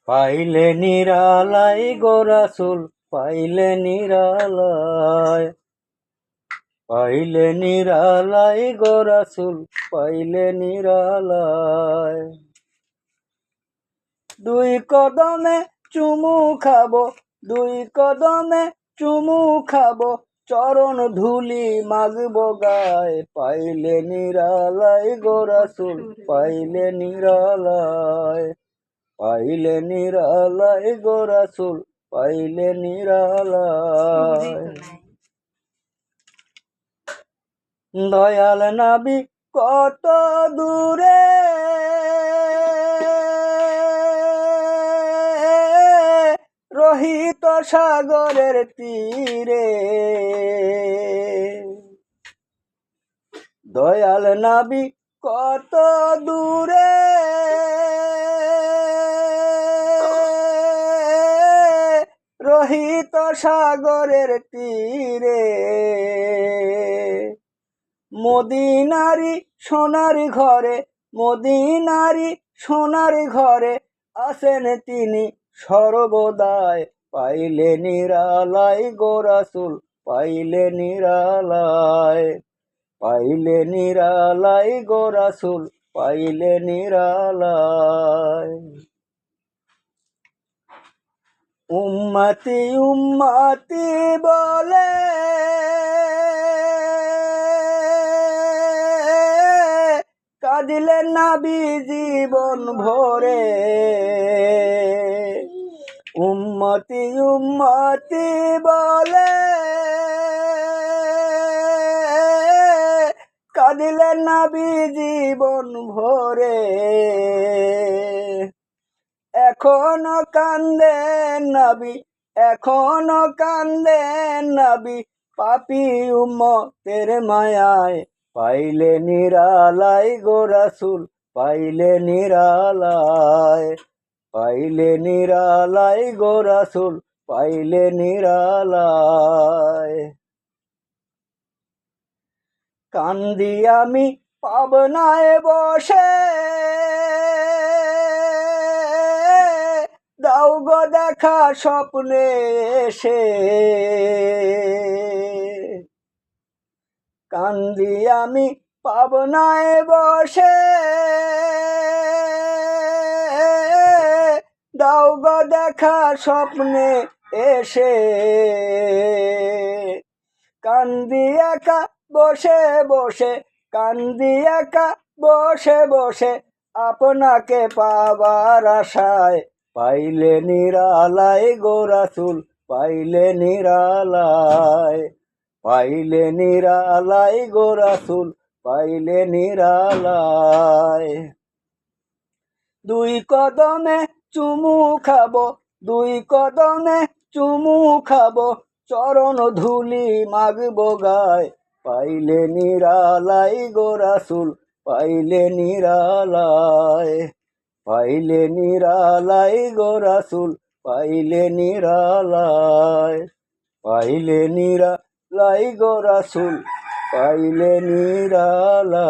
পাইলে নিরালাই গো রাসূল, পাইলে নিরালাই, পাইলে নিরালাই গো রাসূল, পাইলে নিরালাই। দুই কদমে চুমু খাবো, দুই কদমে চুমু খাবো, চরণ ধুলি মাগবো গায়। পাইলে নিরালাই গো রাসূল, পাইলে নিরালাই, পাইলে নিরালাই গো রাসূল, পাইলে নিরালাই। দয়াল নবী কত দূরে, রহিত সাগরের তীরে। দয়াল নবী কত দূরে, রহিত সাগরের তীরে। মদিনারি সোনার ঘরে, মদিনারি সোনার ঘরে আছেন তিনি সর্বদাই। পাইলে নিরালাই গো রাসূল, পাইলে নিরালাই, পাইলে নিরালাই গো রাসূল, পাইলে নিরালাই। উম্মতি উম্মতি বলে কাঁদিলেন নবী জীবন ভরে। উম্মতি উম্মতি বলে কাঁদিলেন নবী জীবন ভরে। এখনো কান্দেন নবী, এখনো কান্দেন নবী, পাপী উম্মতের মায়ায়। পাইলে নিরালাই গো রাসূল, পাইলে নিরালাই, পাইলে নিরালাই গো রাসূল, পাইলে নিরালাই। কান্দি আমি পাবনায় বসে, দাও গো দেখা স্বপ্নে এসে। কান্দি আমি পাবনায় বসে, দাও গো দেখা স্বপ্নে এসে। কান্দি একা বসে বসে, কান্দি একা বসে বসে, আপনাকে পাবার আশায়। পাইলে নিরালাই গো রাসূল, পাইলে নিরালাই, পাইলে নিরালাই গো রাসূল, পাইলে নিরালাই। দুই কদমে চুমু খাবো, দুই কদমে চুমু খাবো, চরণ ধুলি মাগবো গায়। পাইলে নিরালাই গো রাসূল, পাইলে নিরালাই, পাইলে নিরালাই গো রাসূল, পাইলে নিরালাই, পাইলে নিরালাই গো রাসূল, পাইলে নিরালাই।